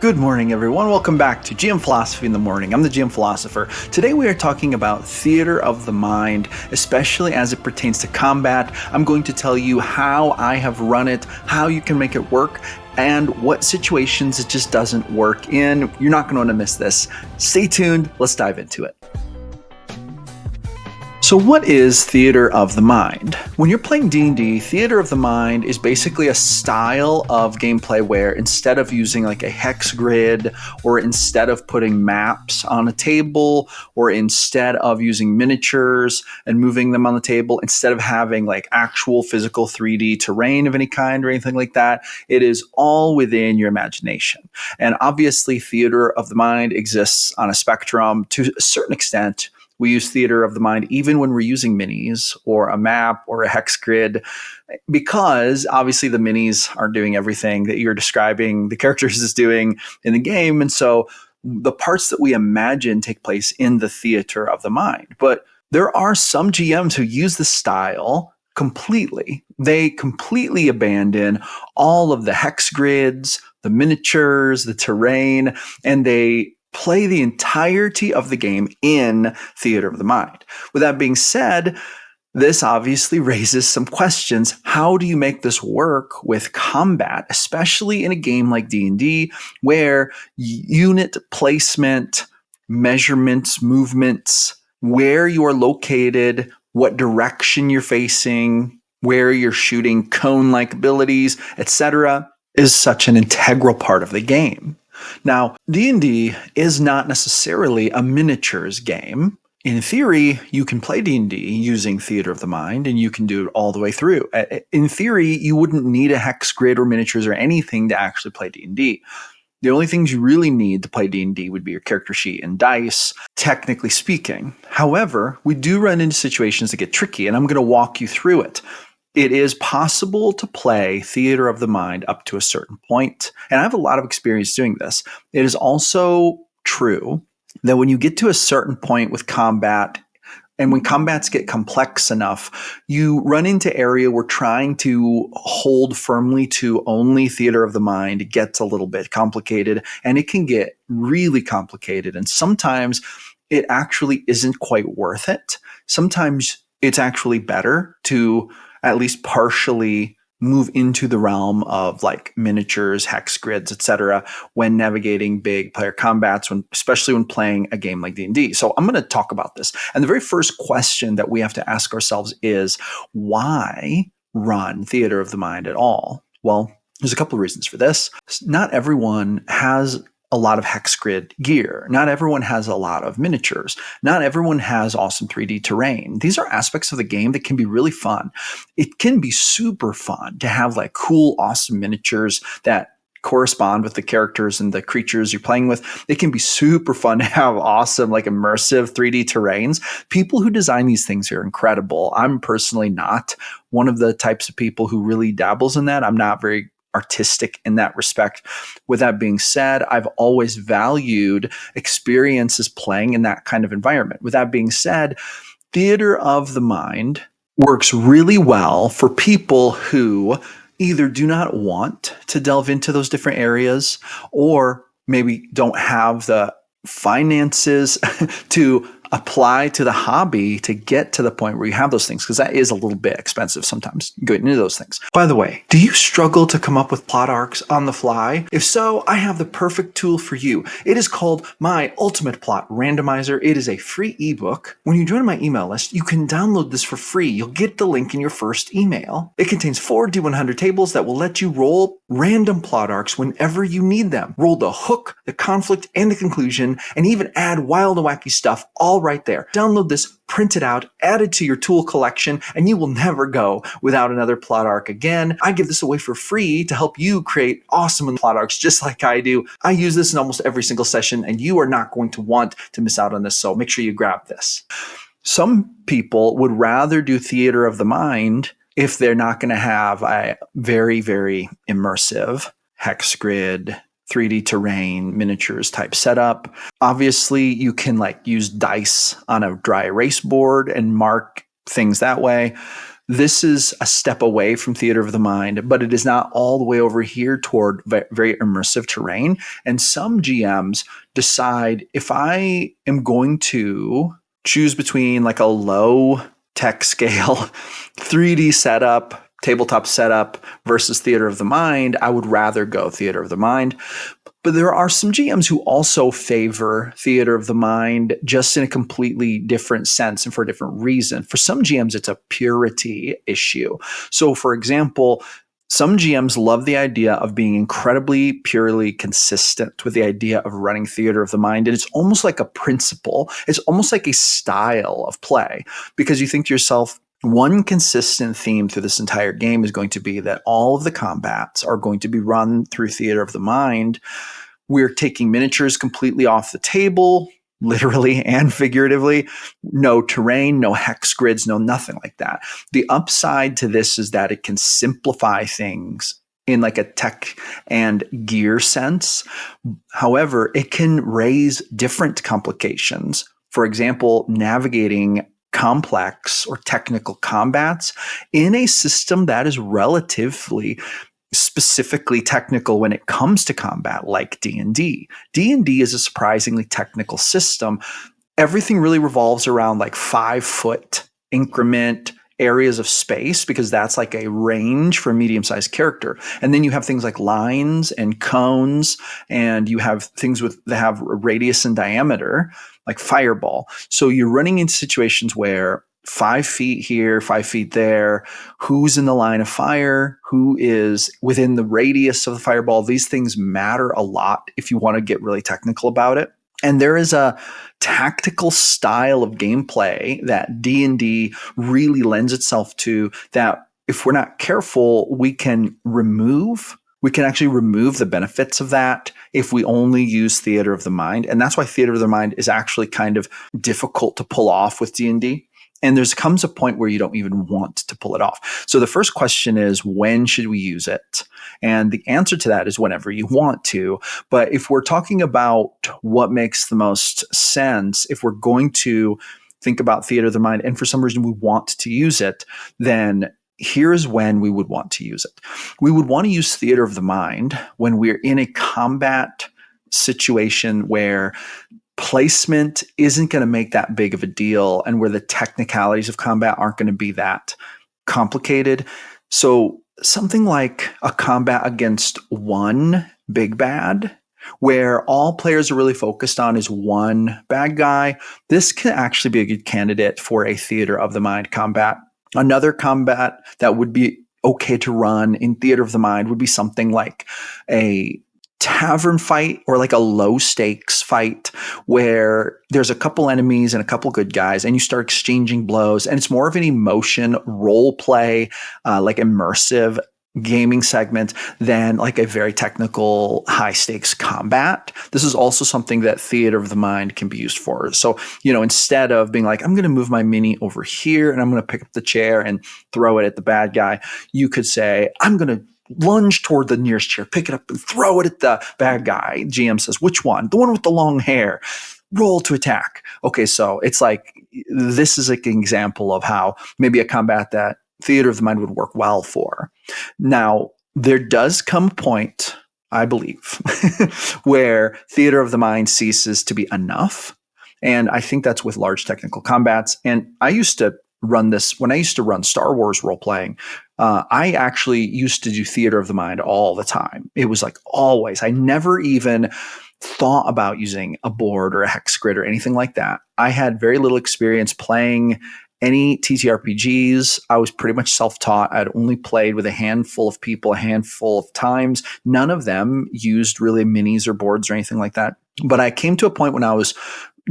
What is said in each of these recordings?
Good morning, everyone. Welcome back to GM Philosophy in the Morning. I'm the GM Philosopher. Today we are talking about theater of the mind, especially as it pertains to combat. I'm going to tell you how I have run it, how you can make it work, and what situations it just doesn't work in. You're not going to want to miss this. Stay tuned. Let's dive into it. So what is theater of the mind? When you're playing D&D, theater of the mind is basically a style of gameplay where instead of using like a hex grid, or instead of putting maps on a table, or instead of using miniatures and moving them on the table, instead of having like actual physical 3D terrain of any kind or anything like that, it is all within your imagination. And obviously theater of the mind exists on a spectrum to a certain extent. We use theater of the mind even when we're using minis or a map or a hex grid, because obviously the minis aren't doing everything that you're describing the characters is doing in the game. And so the parts that we imagine take place in the theater of the mind. But there are some GMs who use the style completely. They completely abandon all of the hex grids, the miniatures, the terrain, and they play the entirety of the game in theater of the mind. With that being said, this obviously raises some questions. How do you make this work with combat, especially in a game like D&D, where unit placement, measurements, movements, where you are located, what direction you're facing, where you're shooting cone-like abilities, etc., is such an integral part of the game. Now, D&D is not necessarily a miniatures game. In theory, you can play D&D using theater of the mind, and you can do it all the way through. In theory, you wouldn't need a hex grid or miniatures or anything to actually play D&D. The only things you really need to play D&D would be your character sheet and dice, technically speaking. However, we do run into situations that get tricky, and I'm going to walk you through it. It is possible to play theater of the mind up to a certain point, and I have a lot of experience doing this. It is also true that when you get to a certain point with combat, and when combats get complex enough, you run into area where trying to hold firmly to only theater of the mind gets a little bit complicated, and it can get really complicated. And sometimes it actually isn't quite worth it. Sometimes it's actually better to at least partially move into the realm of like miniatures, hex grids, etc., when navigating big player combats, especially when playing a game like D&D. So I'm going to talk about this. And the very first question that we have to ask ourselves is, why run theater of the mind at all? Well, there's a couple of reasons for this. Not everyone has a lot of hex grid gear. Not everyone has a lot of miniatures. Not everyone has awesome 3D terrain. These are aspects of the game that can be really fun. It can be super fun to have like cool, awesome miniatures that correspond with the characters and the creatures you're playing with. It can be super fun to have awesome, like immersive 3D terrains. People who design these things are incredible. I'm personally not one of the types of people who really dabbles in that. I'm not very artistic in that respect. With that being said, I've always valued experiences playing in that kind of environment. With that being said, theater of the mind works really well for people who either do not want to delve into those different areas, or maybe don't have the finances to apply to the hobby to get to the point where you have those things, because that is a little bit expensive sometimes getting into those things. By the way, do you struggle to come up with plot arcs on the fly? If so, I have the perfect tool for you. It is called My Ultimate Plot Randomizer. It is a free ebook. When you join my email list, you can download this for free. You'll get the link in your first email. It contains 4 D100 tables that will let you roll random plot arcs whenever you need them. Roll the hook, the conflict, and the conclusion, and even add wild and wacky stuff all right there. Download this, print it out, add it to your tool collection, and you will never go without another plot arc again. I give this away for free to help you create awesome plot arcs just like I do. I use this in almost every single session, and you are not going to want to miss out on this, so make sure you grab this. Some people would rather do theater of the mind if they're not going to have a very, very immersive hex grid, 3D terrain, miniatures type setup. Obviously, you can like use dice on a dry erase board and mark things that way. this is a step away from theater of the mind, but it is not all the way over here toward very immersive terrain. And some GMs decide, if I am going to choose between like a low tech scale 3D setup, tabletop setup versus theater of the mind, I would rather go theater of the mind. But there are some GMs who also favor theater of the mind, just in a completely different sense and for a different reason. For some GMs, it's a purity issue. So, for example, some GMs love the idea of being incredibly purely consistent with the idea of running theater of the mind. And it's almost like a principle. It's almost like a style of play, because you think to yourself, one consistent theme through this entire game is going to be that all of the combats are going to be run through theater of the mind. We're taking miniatures completely off the table, literally and figuratively. No terrain, no hex grids, no nothing like that. The upside to this is that it can simplify things in like a tech and gear sense. However, it can raise different complications. For example, navigating complex or technical combats in a system that is relatively specifically technical when it comes to combat, like D&D. D&D is a surprisingly technical system. Everything really revolves around like 5-foot increment areas of space, because that's like a range for a medium-sized character. And then you have things like lines and cones, and you have things that have radius and diameter, like fireball. So you're running into situations where 5 feet here, 5 feet there, who's in the line of fire, who is within the radius of the fireball. These things matter a lot if you want to get really technical about it. And there is a tactical style of gameplay that D&D really lends itself to, that if we're not careful, we can actually remove the benefits of that if we only use theater of the mind. And that's why theater of the mind is actually kind of difficult to pull off with D&D. And there comes a point where you don't even want to pull it off. So the first question is, when should we use it? And the answer to that is whenever you want to. But if we're talking about what makes the most sense, if we're going to think about theater of the mind and for some reason we want to use it, then here's when we would want to use it. We would want to use theater of the mind when we're in a combat situation where placement isn't going to make that big of a deal, and where the technicalities of combat aren't going to be that complicated. So something like a combat against one big bad, where all players are really focused on is one bad guy, this can actually be a good candidate for a theater of the mind combat. Another combat that would be okay to run in theater of the mind would be something like a tavern fight, or like a low stakes fight where there's a couple enemies and a couple good guys, and you start exchanging blows, and it's more of an emotion role play, like immersive gaming segment than like a very technical high stakes combat. This is also something that theater of the mind can be used for. So, instead of being like, I'm going to move my mini over here and I'm going to pick up the chair and throw it at the bad guy, you could say, I'm going to lunge toward the nearest chair, pick it up and throw it at the bad guy. GM says, which one? The one with the long hair. Roll to attack. Okay, so it's like, this is like an example of how maybe a combat that theater of the mind would work well for. Now, there does come a point, I believe, where theater of the mind ceases to be enough. And I think that's with large technical combats. And I used to run this when I used to run Star Wars role playing. I actually used to do theater of the mind all the time. It was like always. I never even thought about using a board or a hex grid or anything like that. I had very little experience playing any TTRPGs. I was pretty much self-taught. I'd only played with a handful of people, a handful of times. None of them used really minis or boards or anything like that. But I came to a point when I was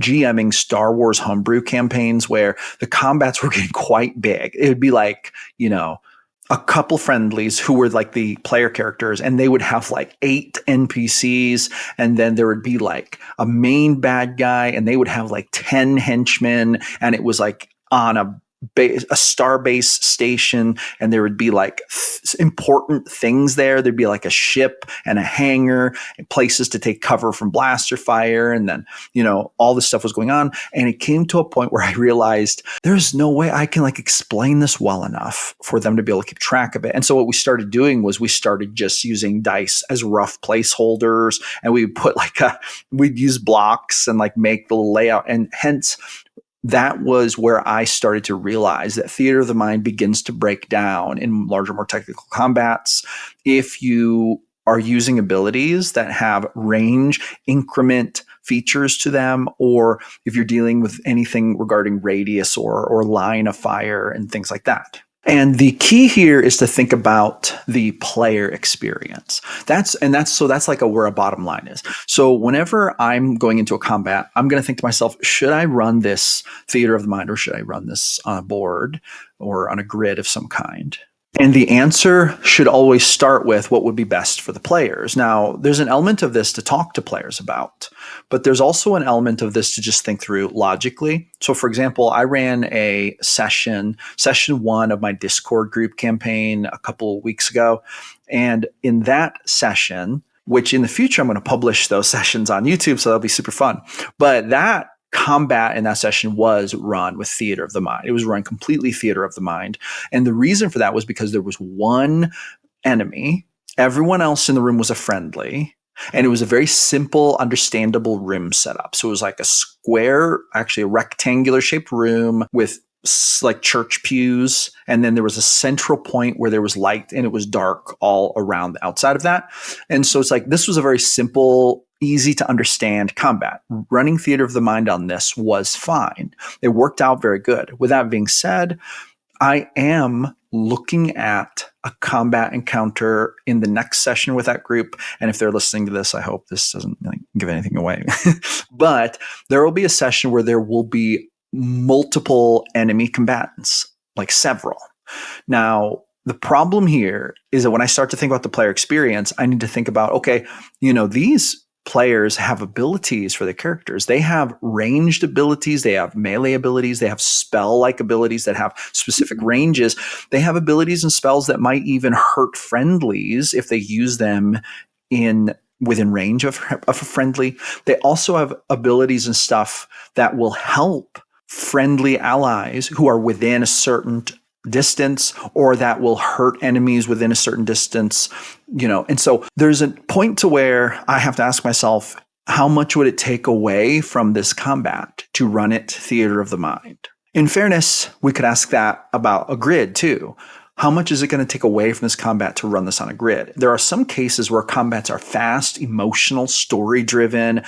GMing Star Wars homebrew campaigns where the combats were getting quite big. It would be like, a couple friendlies who were like the player characters, and they would have like 8 NPCs, and then there would be like a main bad guy, and they would have like 10 henchmen, and it was like on a a star base station, and there would be like important things there. There'd be like a ship and a hangar and places to take cover from blaster fire. And then, all this stuff was going on. And it came to a point where I realized there's no way I can like explain this well enough for them to be able to keep track of it. And so what we started doing was we started just using dice as rough placeholders, and we would put we'd use blocks and like make the layout. And hence, that was where I started to realize that theater of the mind begins to break down in larger, more technical combats if you are using abilities that have range, increment features to them, or if you're dealing with anything regarding radius or line of fire and things like that. And the key here is to think about the player experience. That's like where a bottom line is. So whenever I'm going into a combat, I'm going to think to myself, should I run this theater of the mind, or should I run this on a board or on a grid of some kind? And the answer should always start with what would be best for the players. Now, there's an element of this to talk to players about, but there's also an element of this to just think through logically. So, for example, I ran a session 1 of my Discord group campaign a couple of weeks ago. And in that session, which in the future, I'm going to publish those sessions on YouTube, so that'll be super fun. But that combat in that session was run with theater of the mind. It was run completely theater of the mind. And the reason for that was because there was one enemy. Everyone else in the room was a friendly. And it was a very simple, understandable room setup. So it was like a square, actually a rectangular shaped room with like church pews. And then there was a central point where there was light and it was dark all around the outside of that. And so it's like, this was a very simple, easy to understand combat. Running theater of the mind on this was fine. It worked out very good. With that being said, I am looking at a combat encounter in the next session with that group. And if they're listening to this, I hope this doesn't give anything away. But there will be a session where there will be multiple enemy combatants, like several. Now, the problem here is that when I start to think about the player experience, I need to think about, okay, these players have abilities for their characters. They have ranged abilities. They have melee abilities. They have spell-like abilities that have specific ranges. They have abilities and spells that might even hurt friendlies if they use them within range of a friendly. They also have abilities and stuff that will help friendly allies who are within a certain distance, or that will hurt enemies within a certain distance, and so there's a point to where I have to ask myself, how much would it take away from this combat to run it theater of the mind? In fairness, we could ask that about a grid too. How much is it going to take away from this combat to run this on a grid? There are some cases where combats are fast, emotional, story-driven,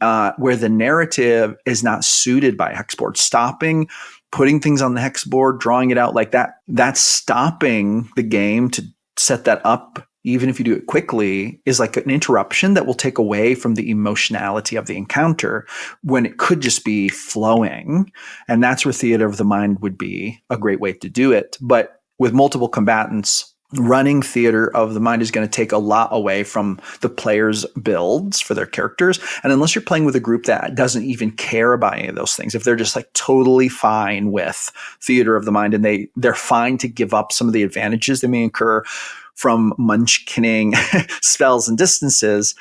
where the narrative is not suited by hexboard. Stopping, putting things on the hex board, drawing it out like that, that's stopping the game to set that up. Even if you do it quickly, is like an interruption that will take away from the emotionality of the encounter when it could just be flowing. And that's where theater of the mind would be a great way to do it. But with multiple combatants, running theater of the mind is going to take a lot away from the players' builds for their characters. And unless you're playing with a group that doesn't even care about any of those things, if they're just like totally fine with theater of the mind and they're fine to give up some of the advantages they may incur from munchkinning spells and distances,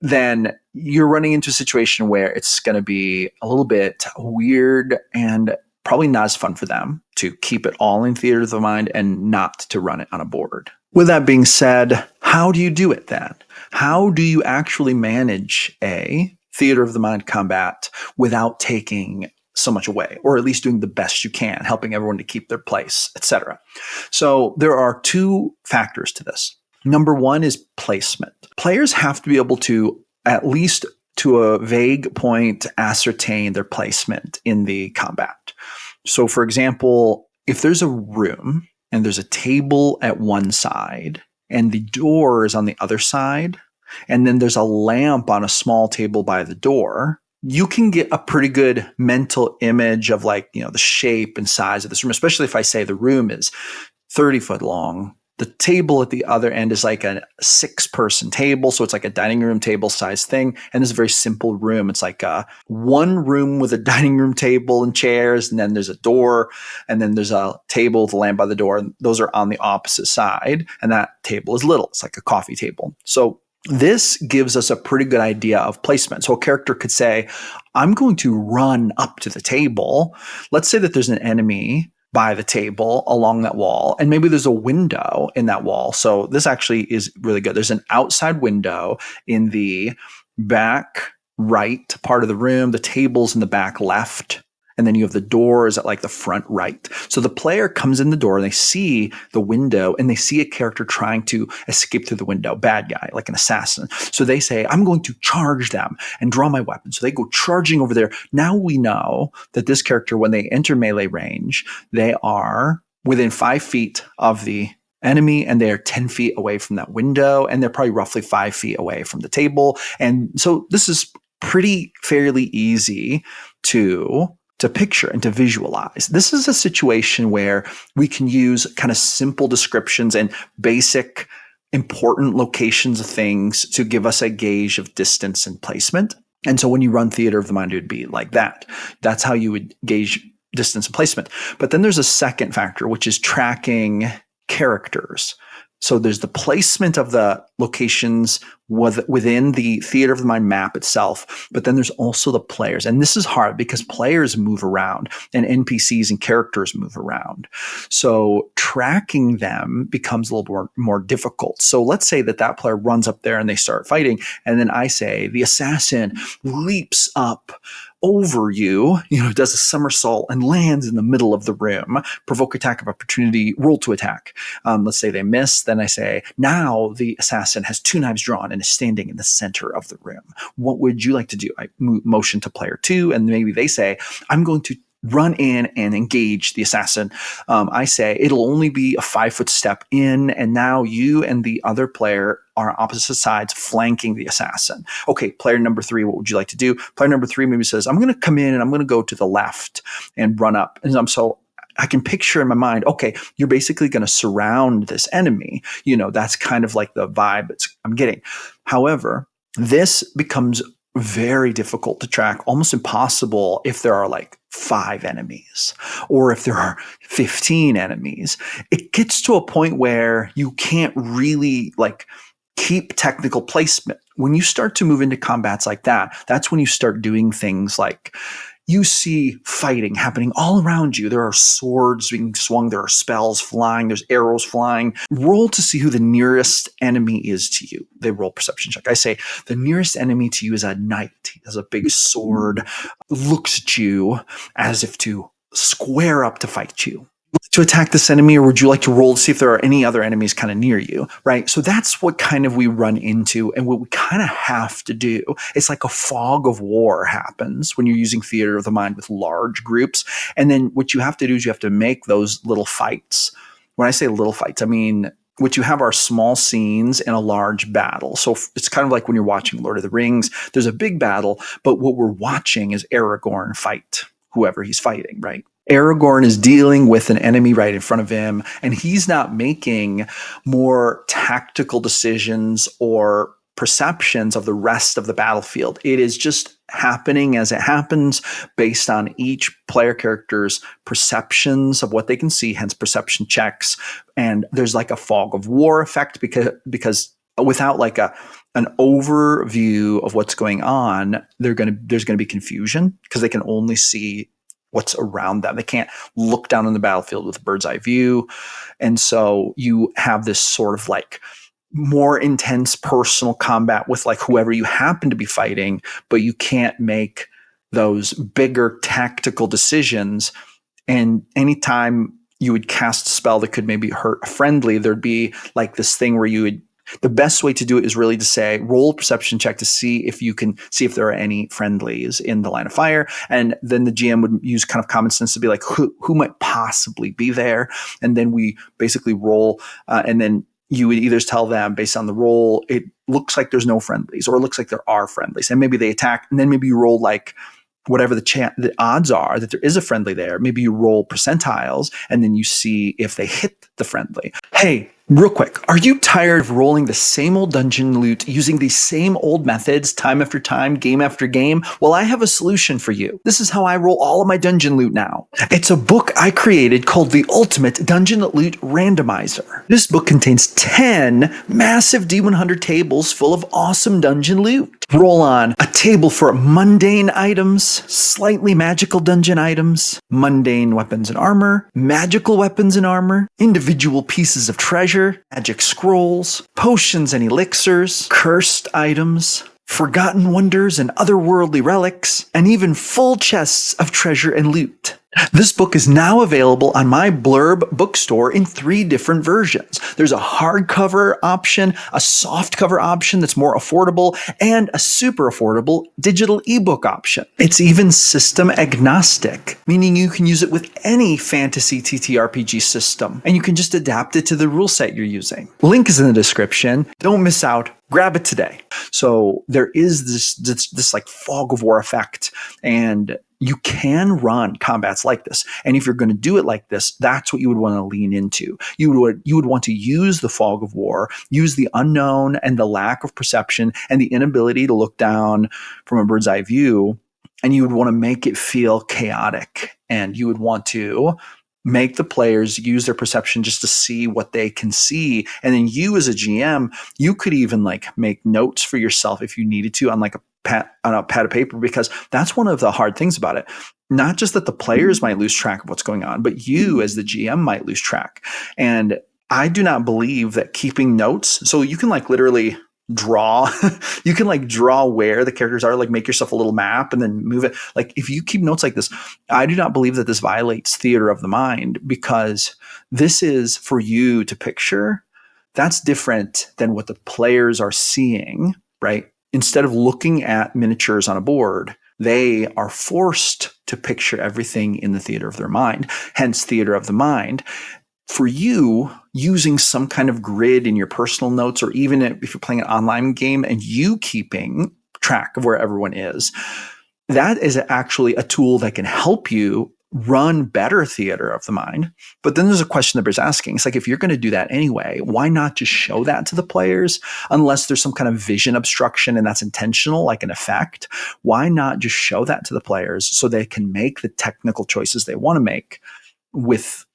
then you're running into a situation where it's going to be a little bit weird and probably not as fun for them to keep it all in theater of the mind and not to run it on a board. With that being said, how do you do it then? How do you actually manage a theater of the mind combat without taking so much away, or at least doing the best you can, helping everyone to keep their place, etc.? So there are two factors to this. Number one is placement. Players have to be able to, at least to a vague point, ascertain their placement in the combat. So, for example, if there's a room and there's a table at one side and the door is on the other side, and then there's a lamp on a small table by the door, you can get a pretty good mental image of the shape and size of this room, especially if I say the room is 30 foot long The table at the other end is like a 6-person table. So it's like a dining room table size thing. And it's a very simple room. It's like one room with a dining room table and chairs. And then there's a door. And then there's a table with a lamp by the door. And those are on the opposite side. And that table is little. It's like a coffee table. So this gives us a pretty good idea of placement. So a character could say, I'm going to run up to the table. Let's say that there's an enemy by the table along that wall, and maybe there's a window in that wall. So this actually is really good. There's an outside window in the back right part of the room. The table's in the back left. And then you have the doors at like the front right. So the player comes in the door and they see the window and they see a character trying to escape through the window, bad guy, like an assassin. So they say, I'm going to charge them and draw my weapon. So they go charging over there. Now we know that this character, when they enter melee range, they are within 5 feet of the enemy and they're 10 feet away from that window. And they're probably roughly 5 feet away from the table. And so this is pretty fairly easy to picture and to visualize. This is a situation where we can use kind of simple descriptions and basic important locations of things to give us a gauge of distance and placement. And so when you run theater of the mind, it would be like that. That's how you would gauge distance and placement. But then there's a second factor, which is tracking characters. So there's the placement of the locations within the theater of the mind map itself, but then there's also the players. And this is hard because players move around and NPCs and characters move around. So tracking them becomes a little more difficult. So let's say that player runs up there and they start fighting. And then I say the assassin leaps up over you, does a somersault and lands in the middle of the room. Provoke attack of opportunity, roll to attack. Let's say they miss. Then I say, now the assassin has 2 knives drawn and is standing in the center of the room. What would you like to do? I motion to player 2, and maybe they say, I'm going to run in and engage the assassin. I say it'll only be a 5-foot step in, and now you and the other player are opposite sides flanking the assassin. Okay, player number 3, what would you like to do? Player number 3 maybe says, I'm going to come in and I'm going to go to the left and run up. And so I can picture in my mind, okay, you're basically going to surround this enemy. That's kind of like the vibe I'm getting. However, this becomes very difficult to track, almost impossible if there are like 5 enemies or if there are 15 enemies. It gets to a point where you can't really keep technical placement. When you start to move into combats like that, that's when you start doing things like you see fighting happening all around you. There are swords being swung. There are spells flying. There's arrows flying. Roll to see who the nearest enemy is to you. They roll perception check. I say the nearest enemy to you is a knight. He has a big sword, looks at you as if to square up to fight you. To attack this enemy, or would you like to roll to see if there are any other enemies kind of near you, right? So that's what kind of we run into and what we kind of have to do. It's like a fog of war happens when you're using theater of the mind with large groups. And then what you have to do is you have to make those little fights. When I say little fights, I mean what you have are small scenes in a large battle. So it's kind of like when you're watching Lord of the Rings, there's a big battle, but what we're watching is Aragorn fight whoever he's fighting, right? Aragorn is dealing with an enemy right in front of him, and he's not making more tactical decisions or perceptions of the rest of the battlefield. It is just happening as it happens based on each player character's perceptions of what they can see, hence perception checks. And there's like a fog of war effect because without like an overview of what's going on, there's going to be confusion because they can only see what's around them. They can't look down on the battlefield with a bird's eye view. And so you have this sort of like more intense personal combat with like whoever you happen to be fighting, but you can't make those bigger tactical decisions. And anytime you would cast a spell that could maybe hurt a friendly, there'd be like this thing where the best way to do it is really to say, roll a perception check to see if you can see if there are any friendlies in the line of fire. And then the GM would use kind of common sense to be like, who might possibly be there? And then we basically roll, and then you would either tell them based on the roll, it looks like there's no friendlies, or it looks like there are friendlies. And maybe they attack, and then maybe you roll like whatever the odds are that there is a friendly there. Maybe you roll percentiles, and then you see if they hit the friendly. Hey, Real quick, are you tired of rolling the same old dungeon loot using these same old methods time after time, game after game? Well, I have a solution for you. This is how I roll all of my dungeon loot now. It's a book I created called the Ultimate Dungeon Loot Randomizer. This book contains 10 massive D100 tables full of awesome dungeon loot. Roll on a table for mundane items, slightly magical dungeon items, mundane weapons and armor, magical weapons and armor, individual pieces of treasure, magic scrolls, potions and elixirs, cursed items, forgotten wonders and otherworldly relics, and even full chests of treasure and loot. This book is now available on my Blurb bookstore in 3 different versions. There's a hardcover option, a softcover option that's more affordable, and a super affordable digital ebook option. It's even system agnostic, meaning you can use it with any fantasy TTRPG system, and you can just adapt it to the rule set you're using. Link is in the description. Don't miss out. Grab it today. So there is this like fog of war effect, and you can run combats like this. And if you're going to do it like this, that's what you would want to lean into. You would want to use the fog of war, use the unknown and the lack of perception and the inability to look down from a bird's eye view, and you would want to make it feel chaotic, and you would want to make the players use their perception just to see what they can see. And then you as a GM, you could even like make notes for yourself if you needed to on like on a pad of paper, because that's one of the hard things about it. Not just that the players might lose track of what's going on, but you as the GM might lose track. And I do not believe that keeping notes, so you can like literally draw you can like draw where the characters are, like make yourself a little map and then move it. Like if you keep notes like this, I do not believe that this violates theater of the mind, because this is for you to picture. That's different than what the players are seeing, right? Instead of looking at miniatures on a board, they are forced to picture everything in the theater of their mind, hence theater of the mind. For you, using some kind of grid in your personal notes, or even if you're playing an online game and you keeping track of where everyone is, that is actually a tool that can help you run better theater of the mind. But then there's a question that bears asking. It's like, if you're going to do that anyway, why not just show that to the players? Unless there's some kind of vision obstruction and that's intentional, like an effect, why not just show that to the players so they can make the technical choices they want to make with,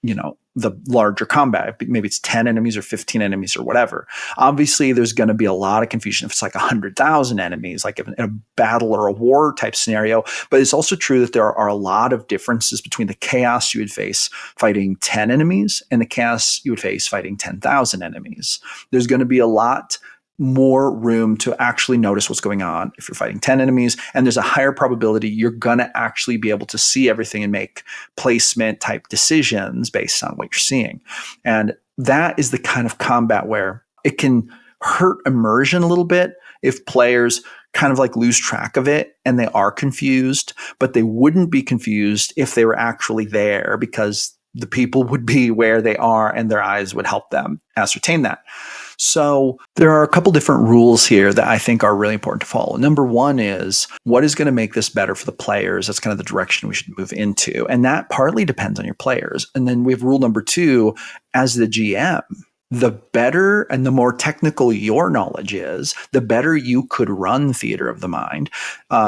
the larger combat? Maybe it's 10 enemies or 15 enemies or whatever. Obviously, there's going to be a lot of confusion if it's like 100,000 enemies, like in a battle or a war type scenario. But it's also true that there are a lot of differences between the chaos you would face fighting 10 enemies and the chaos you would face fighting 10,000 enemies. There's going to be a lot more room to actually notice what's going on if you're fighting 10 enemies, and there's a higher probability you're going to actually be able to see everything and make placement type decisions based on what you're seeing. And that is the kind of combat where it can hurt immersion a little bit if players kind of like lose track of it and they are confused, but they wouldn't be confused if they were actually there, because the people would be where they are and their eyes would help them ascertain that. So there are a couple different rules here that I think are really important to follow. Number one is, what is going to make this better for the players? That's kind of the direction we should move into. And that partly depends on your players. And then we have rule number two, as the GM, the better and the more technical your knowledge is, the better you could run theater of the mind.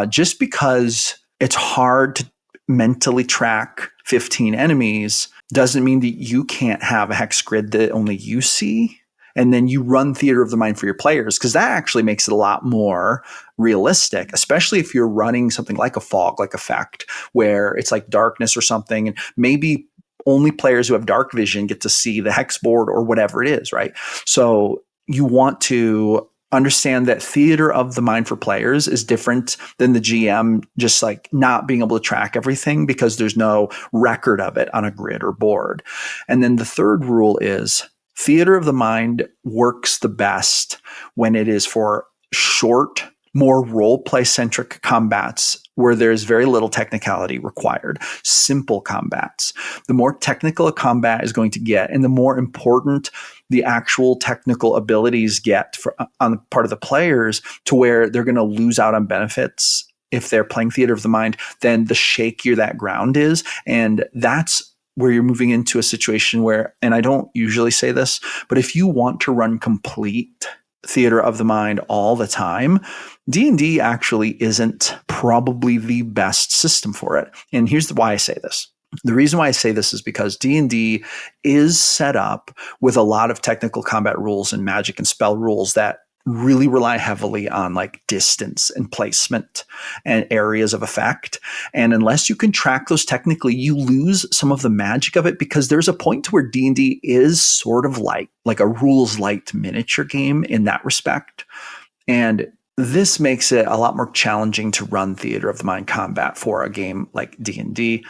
Just because it's hard to mentally track 15 enemies doesn't mean that you can't have a hex grid that only you see. And then you run theater of the mind for your players, because that actually makes it a lot more realistic, especially if you're running something like a fog-like effect where it's like darkness or something, and maybe only players who have dark vision get to see the hex board or whatever it is, right? So you want to understand that theater of the mind for players is different than the GM just like not being able to track everything because there's no record of it on a grid or board. And then the third rule is, theater of the mind works the best when it is for short, more role-play centric combats where there's very little technicality required, simple combats. The more technical a combat is going to get, and the more important the actual technical abilities get on the part of the players, to where they're going to lose out on benefits if they're playing theater of the mind, then the shakier that ground is. And that's where you're moving into a situation where, and I don't usually say this, but if you want to run complete theater of the mind all the time, D&D actually isn't probably the best system for it. And here's why I say this. The reason why I say this is because D&D is set up with a lot of technical combat rules and magic and spell rules that really rely heavily on like distance and placement and areas of effect. And unless you can track those technically, you lose some of the magic of it, because there's a point to where D&D is sort of like a rules light miniature game in that respect. And this makes it a lot more challenging to run theater of the mind combat for a game like D&D.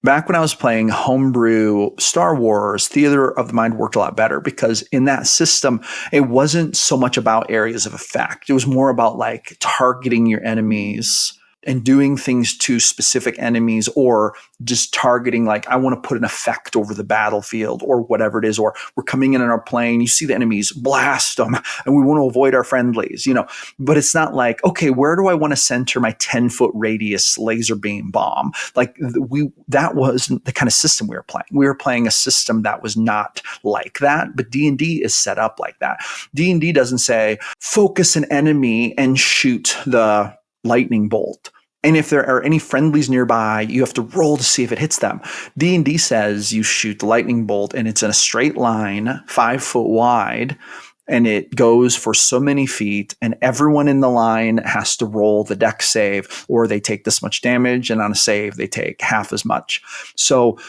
Back when I was playing homebrew Star Wars, theater of the mind worked a lot better, because in that system, it wasn't so much about areas of effect. It was more about like targeting your enemies and doing things to specific enemies, or just targeting, like, I want to put an effect over the battlefield or whatever it is, or we're coming in on our plane, you see the enemies, blast them, and we want to avoid our friendlies, but it's not like, okay, where do I want to center my 10-foot radius laser beam bomb? Like that wasn't the kind of system we were playing. We were playing a system that was not like that, but D&D is set up like that. D&D doesn't say focus an enemy and shoot the lightning bolt, and if there are any friendlies nearby, you have to roll to see if it hits them. D&D says you shoot the lightning bolt, and it's in a straight line, 5 foot wide, and it goes for so many feet, and everyone in the line has to roll the dex save, or they take this much damage, and on a save they take half as much. So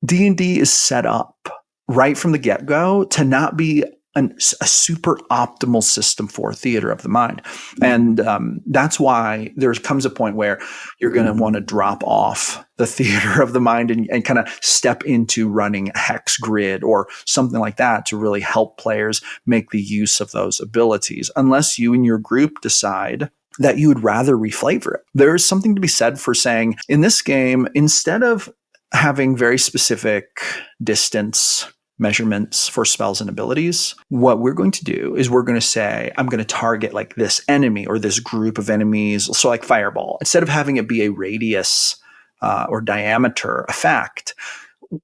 D&D is set up right from the get-go to not be a super optimal system for theater of the mind. And that's why there comes a point where you're going to want to drop off the theater of the mind and kind of step into running a hex grid or something like that to really help players make the use of those abilities, unless you and your group decide that you would rather reflavor it. There's something to be said for saying, in this game, instead of having very specific distance measurements for spells and abilities, what we're going to do is we're going to say, I'm going to target like this enemy or this group of enemies. So like fireball, instead of having it be a radius or diameter effect,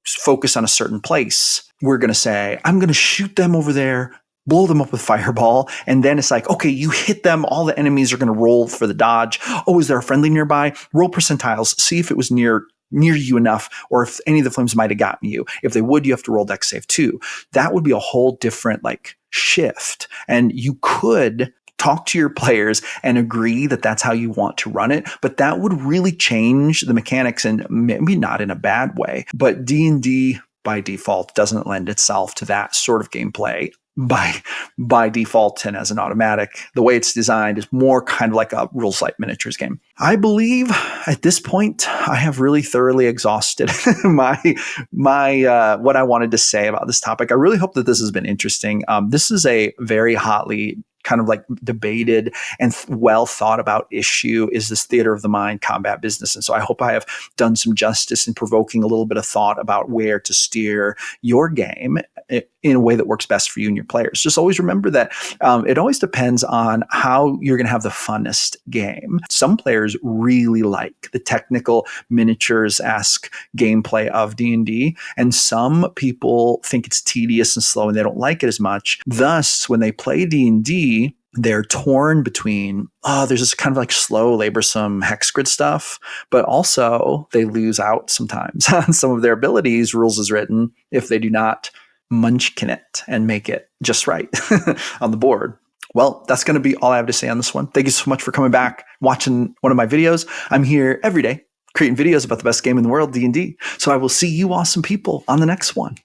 focus on a certain place, we're going to say, I'm going to shoot them over there, blow them up with fireball. And then it's like, okay, you hit them, all the enemies are going to roll for the dodge. Oh, is there a friendly nearby? Roll percentiles, see if it was near you enough, or if any of the flames might have gotten you. If they would, you have to roll dex save too. That would be a whole different like shift. And you could talk to your players and agree that that's how you want to run it, but that would really change the mechanics, and maybe not in a bad way. But D&D by default doesn't lend itself to that sort of gameplay by default and as an automatic. The way it's designed is more kind of like a rules light miniatures game. I believe at this point I have really thoroughly exhausted my what I wanted to say about this topic. I really hope that this has been interesting. This is a very hotly kind of like debated and well thought about issue, is this theater of the mind combat business. And so I hope I have done some justice in provoking a little bit of thought about where to steer your game in a way that works best for you and your players. Just always remember that it always depends on how you're going to have the funnest game. Some players really like the technical miniatures-esque gameplay of D&D, and some people think it's tedious and slow and they don't like it as much. Thus, when they play D&D, they're torn between, there's this kind of like slow, laborsome hex grid stuff, but also they lose out sometimes on some of their abilities, rules as written, if they do not munchkin it and make it just right on the board. Well, that's going to be all I have to say on this one. Thank you so much for coming back, watching one of my videos. I'm here every day creating videos about the best game in the world, D&D. So I will see you awesome people on the next one.